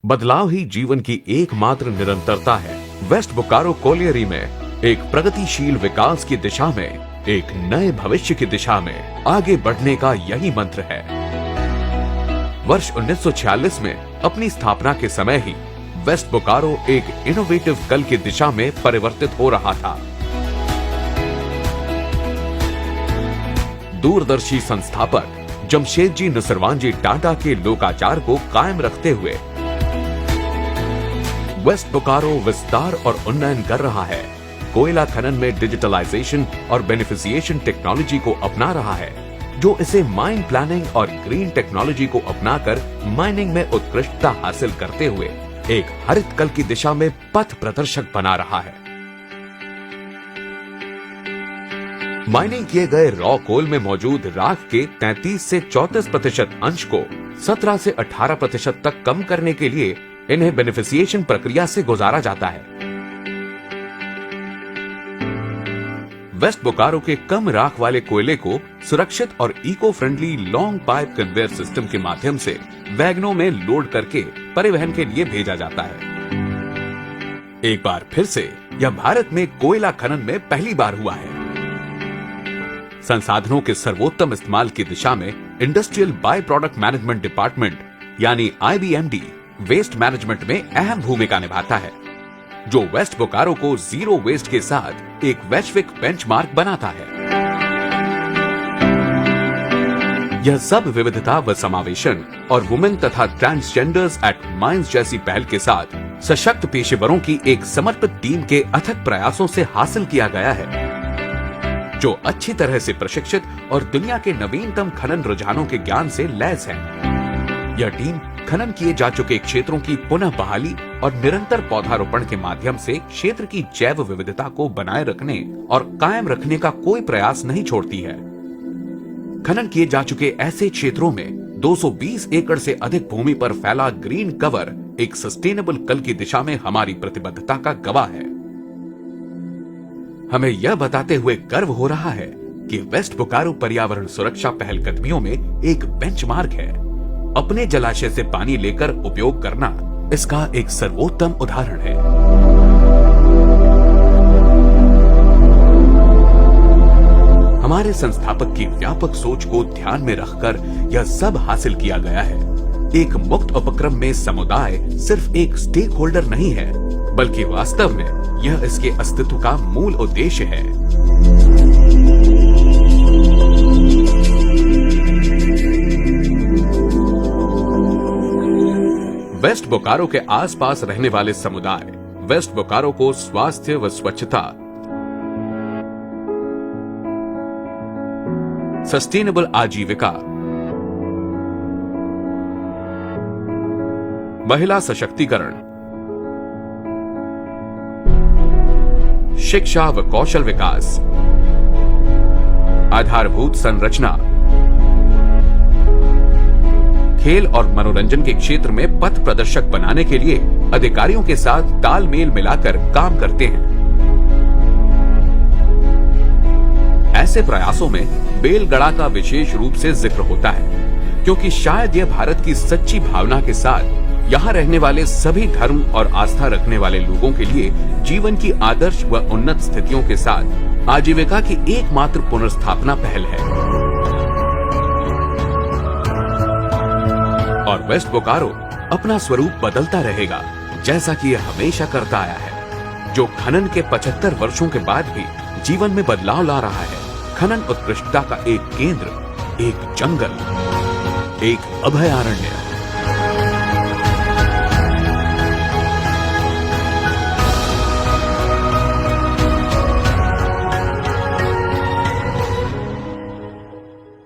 बदलाव ही जीवन की एकमात्र निरंतरता है। वेस्ट बोकारो कोलियरी में एक प्रगतिशील विकास की दिशा में, एक नए भविष्य की दिशा में आगे बढ़ने का यही मंत्र है। वर्ष 1946 में अपनी स्थापना के समय ही वेस्ट बोकारो एक इनोवेटिव कल की दिशा में परिवर्तित हो रहा था। दूरदर्शी संस्थापक जमशेदजी नसरवानजी टाटा के लोकाचार को कायम रखते हुए वेस्ट बोकारो विस्तार और उन्नयन कर रहा है। कोयला खनन में डिजिटलाइजेशन और बेनिफिसिएशन टेक्नोलॉजी को अपना रहा है, जो इसे माइन प्लानिंग और ग्रीन टेक्नोलॉजी को अपनाकर माइनिंग में उत्कृष्टता हासिल करते हुए एक हरित कल की दिशा में पथ प्रदर्शक बना रहा है। माइनिंग किए गए रॉ कोल में मौजूद राख के 33 से 34% अंश को 17 से 18% तक कम करने के लिए इन्हें बेनिफिसिएशन प्रक्रिया से गुजारा जाता है। वेस्ट बोकारो के कम राख वाले कोयले को सुरक्षित और eco friendly long pipe conveyor system के माध्यम से वैगनों में लोड करके परिवहन के लिए भेजा जाता है। एक बार फिर से यह भारत में कोयला खनन में पहली बार हुआ है। संसाधनों के सर्वोत्तम इस्तेमाल की दिशा में industrial by product management department यानी IBMD वेस्ट मैनेजमेंट में अहम भूमिका निभाता है, जो वेस्ट बोकारो को जीरो वेस्ट के साथ एक वैश्विक बेंचमार्क बनाता है। यह सब विविधता व समावेशन और वुमेन तथा ट्रांसजेंडर्स एट माइंस जैसी पहल के साथ सशक्त पेशेवरों की एक समर्पित टीम के अथक प्रयासों से हासिल किया गया है, जो अच्छी तरह से प्रशिक्षित और दुनिया के नवीनतम खनन रुझानों के ज्ञान से लैस है। यह टीम खनन किए जा चुके क्षेत्रों की पुनः बहाली और निरंतर पौधारोपण के माध्यम से क्षेत्र की जैव विविधता को बनाए रखने और कायम रखने का कोई प्रयास नहीं छोड़ती है। खनन किए जा चुके ऐसे क्षेत्रों में 220 एकड़ से अधिक भूमि पर फैला ग्रीन कवर एक सस्टेनेबल कल की दिशा में हमारी प्रतिबद्धता का गवाह है। हमें यह बताते हुए गर्व हो रहा है कि वेस्ट बोकारो पर्यावरण सुरक्षा पहलकदमियों में एक बेंचमार्क है। अपने जलाशय से पानी लेकर उपयोग करना इसका एक सर्वोत्तम उदाहरण है। हमारे संस्थापक की व्यापक सोच को ध्यान में रखकर यह सब हासिल किया गया है। एक मुक्त उपक्रम में समुदाय सिर्फ एक स्टेक होल्डर नहीं है, बल्कि वास्तव में यह इसके अस्तित्व का मूल उद्देश्य है। वेस्ट बोकारो के आसपास रहने वाले समुदाय वेस्ट बोकारो को स्वास्थ्य व स्वच्छता, सस्टेनेबल आजीविका, महिला सशक्तिकरण, शिक्षा व कौशल विकास, आधारभूत संरचना, खेल और मनोरंजन के क्षेत्र में पथ प्रदर्शक बनाने के लिए अधिकारियों के साथ तालमेल मिलाकर काम करते हैं। ऐसे प्रयासों में बेलगड़ा का विशेष रूप से जिक्र होता है, क्योंकि शायद यह भारत की सच्ची भावना के साथ यहाँ रहने वाले सभी धर्म और आस्था रखने वाले लोगों के लिए जीवन की आदर्श व उन्नत स्थितियों के साथ आजीविका की एकमात्र पुनर्स्थापना पहल है। और वेस्ट बोकारो अपना स्वरूप बदलता रहेगा, जैसा कि यह हमेशा करता आया है, जो खनन के 75 वर्षों के बाद भी जीवन में बदलाव ला रहा है। खनन उत्कृष्टता का एक केंद्र, एक जंगल, एक अभयारण्य।